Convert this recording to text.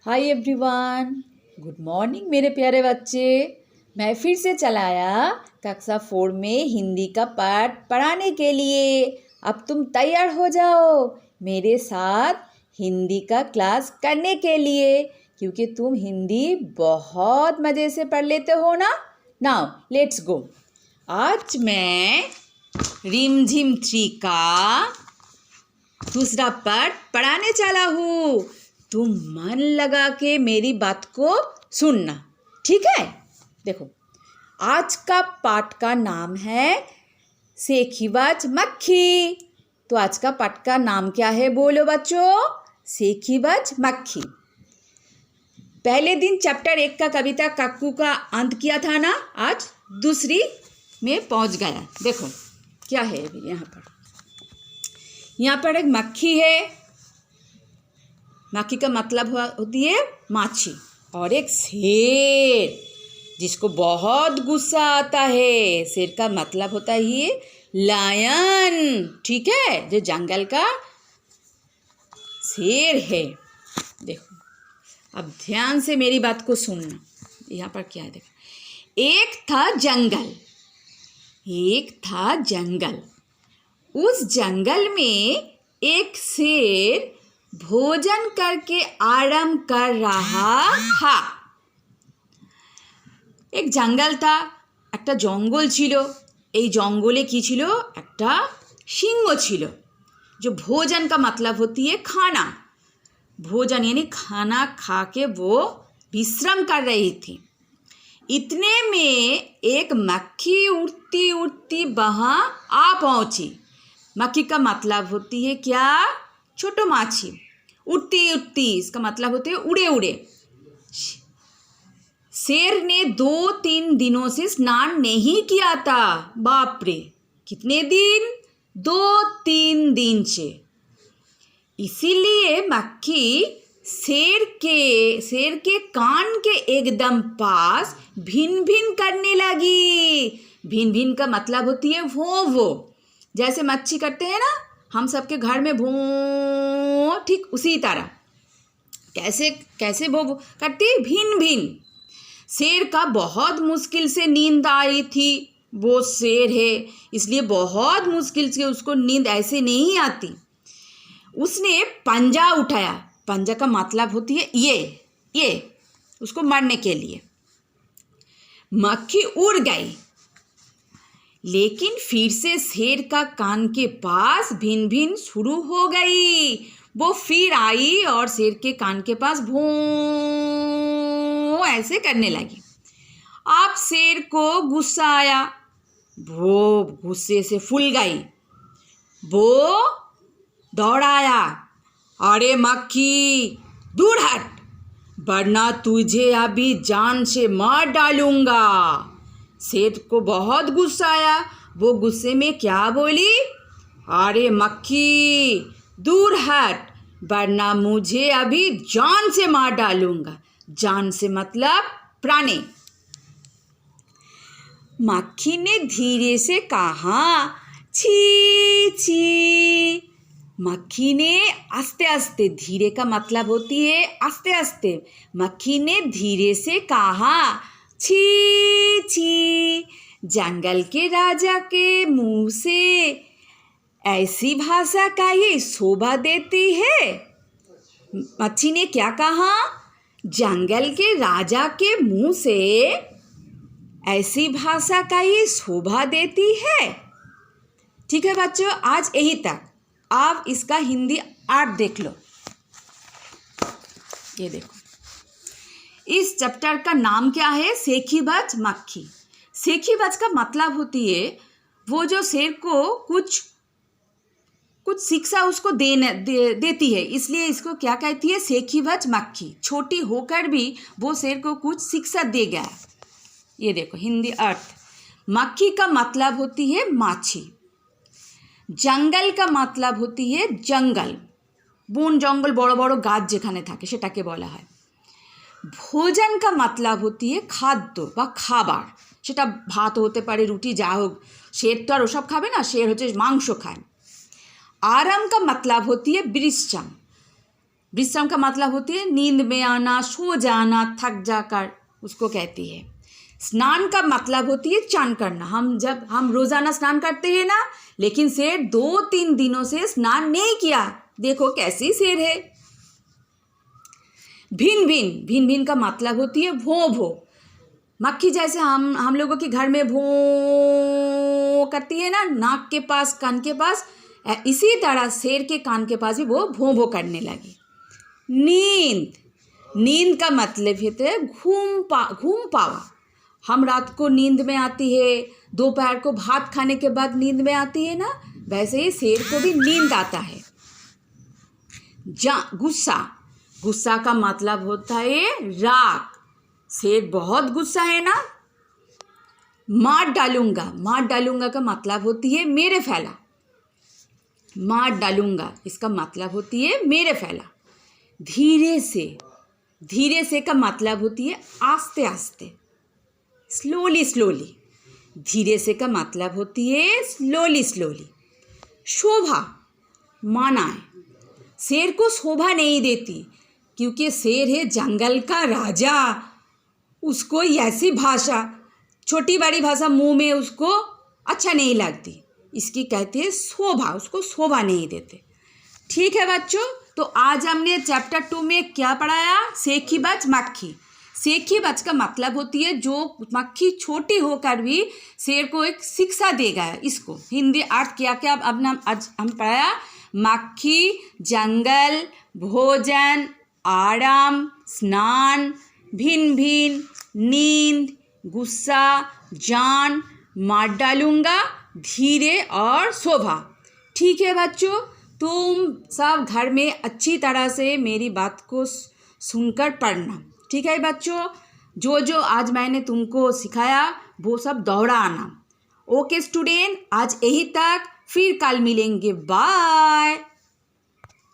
Hi everyone, good morning मेरे प्यारे बच्चे। मैं फिर से चला आया कक्षा 4 में हिंदी का पाठ पढ़ाने के लिए। अब तुम तैयार हो जाओ मेरे साथ हिंदी का क्लास करने के लिए, क्योंकि तुम हिंदी बहुत मज़े से पढ़ लेते हो ना। Now let's go. आज मैं रिमझिम 3 का दूसरा पाठ पढ़ाने चला हूँ। तुम मन लगा के मेरी बात को सुनना, ठीक है। देखो, आज का पाठ का नाम है सेखीबाज मक्खी। तो आज का पाठ का नाम क्या है, बोलो बच्चों? सेखीबाज मक्खी। पहले दिन चैप्टर 1 का कविता कक्कू का अंत किया था ना, आज दूसरी में पहुंच गया। देखो क्या है अभी यहाँ पर एक मक्खी है। मक्खी का मतलब होती है माछी। और एक शेर जिसको बहुत गुस्सा आता है। शेर का मतलब होता है ये लायन, ठीक है, जो जंगल का शेर है। देखो, अब ध्यान से मेरी बात को सुनना। यहाँ पर क्या है, देखो। एक था जंगल। उस जंगल में एक शेर भोजन करके आराम कर रहा था। एक जंगल था, একটা জঙ্গল ছিল। এই জঙ্গলে কি ছিল? একটা সিংহ ছিল। जो भोजन का मतलब होती है खाना। भोजन यानी खाना खा के वो विश्राम कर रही थी। इतने में एक मक्खी उड़ती उड़ती वहाँ आ पहुँची। मक्खी का मतलब होती है क्या? छोटो माछी। उड़ती उड़ती इसका मतलब होते है उड़े उड़े। शेर ने 2-3 दिनों से स्नान नहीं किया था। बाप रे, कितने दिन? 2-3 दिन से। इसीलिए मक्खी शेर के कान के एकदम पास भिन भिन करने लगी। भिन भिन का मतलब होती है वो जैसे मच्छी करते हैं ना हम सबके घर में भों, ठीक उसी तरह। कैसे वो करती है? भिन भिन। शेर का बहुत मुश्किल से नींद आई थी। वो शेर है इसलिए बहुत मुश्किल से उसको नींद ऐसे नहीं आती। उसने पंजा उठाया। पंजा का मतलब होती है ये उसको मारने के लिए। मक्खी उड़ गई, लेकिन फिर से शेर का कान के पास भिन भिन शुरू हो गई। वो फिर आई और शेर के कान के पास भों ऐसे करने लगी। अब शेर को गुस्सा आया। वो गुस्से से फूल गई। वो दौड़ाया, अरे मक्खी दूर हट, वरना तुझे अभी जान से मार डालूंगा। शेर को बहुत गुस्सा आया। वो गुस्से में क्या बोली? अरे मक्खी दूर हट, वरना मुझे अभी जान से मार डालूंगा। जान से मतलब प्राणी। मक्खी ने धीरे से कहा, छी छी। मक्खी ने आस्ते आस्ते, धीरे का मतलब होती है आस्ते आस्ते। मक्खी ने धीरे से कहा, छी छी। जंगल के राजा के मुंह से ऐसी भाषा का ये शोभा देती है। मच्छी ने क्या कहा? जंगल के राजा के मुंह से ऐसी भाषा का ये शोभा देती है। ठीक है बच्चों, आज यही तक। आप इसका हिंदी अर्थ देख लो। ये देखो, इस चैप्टर का नाम क्या है? सेखीबाज मक्खी। सेखीबाज का मतलब होती है वो जो शेर को कुछ शिक्षा उसको देती है, इसलिए इसको क्या कहती है? सेखीबाज मक्खी। छोटी होकर भी वो शेर को कुछ शिक्षा दे गया। ये देखो हिंदी अर्थ। मक्खी का मतलब होती है माछी। जंगल का मतलब होती है जंगल, बन जंगल बड़ो बड़ो गाछ जेखाने थाके सेटाके बोला है। भोजन का मतलब होती है खाद्य बा खाबार। सेटा भात होते पारे, रुटी, जा होक। शेर तो और ओसब खाबे ना, शेर होच्छे मांस खाय। आराम का मतलब होती है विश्राम। विश्राम का मतलब होती है नींद में आना, सो जाना, थक जाकर, उसको कहती है। स्नान का मतलब होती है चान करना। हम रोजाना स्नान करते हैं ना, लेकिन शेर 2-3 दिनों से स्नान नहीं किया। देखो कैसी शेर है। भिन भिन, भिन भिन का मतलब होती है भों भों। मक्खी जैसे हम लोगों के घर में भों करती है ना, नाक के पास, कान के पास, इसी तरह शेर के कान के पास भी वो भों भों करने लगी। नींद, नींद का मतलब है घूम पावा। हम रात को नींद में आती है, दोपहर को भात खाने के बाद नींद में आती है ना, वैसे ही शेर को भी नींद आता है। गुस्सा, गुस्सा का मतलब होता है राग। शेर बहुत गुस्सा है ना। मार डालूंगा, मार डालूंगा का मतलब होती है मेरे फैला। मार डालूंगा इसका मतलब होती है मेरे फैला। धीरे से, धीरे से का मतलब होती है आस्ते आस्ते, स्लोली स्लोली। धीरे से का मतलब होती है स्लोली स्लोली। शोभा, माना है। शेर को शोभा नहीं देती, क्योंकि शेर है जंगल का राजा। उसको ऐसी भाषा, छोटी बड़ी भाषा मुंह में उसको अच्छा नहीं लगती, इसकी कहते हैं शोभा, उसको शोभा नहीं देते। ठीक है बच्चों, तो आज हमने चैप्टर 2 में क्या पढ़ाया? सेखीबाज मक्खी। सेखीबाज का मतलब होती है जो मक्खी छोटी होकर भी शेर को एक शिक्षा देगा। इसको हिंदी अर्थ क्या क्या अब आज हम पढ़ाया? मक्खी, जंगल, भोजन, आराम, स्नान, भिन भिन, नींद, गुस्सा, जान, मार डालूंगा, धीरे और शोभा। ठीक है बच्चों, तुम सब घर में अच्छी तरह से मेरी बात को सुनकर पढ़ना। ठीक है बच्चों, जो जो आज मैंने तुमको सिखाया वो सब दोहराना। ओके स्टूडेंट, आज यही तक, फिर कल मिलेंगे। बाय।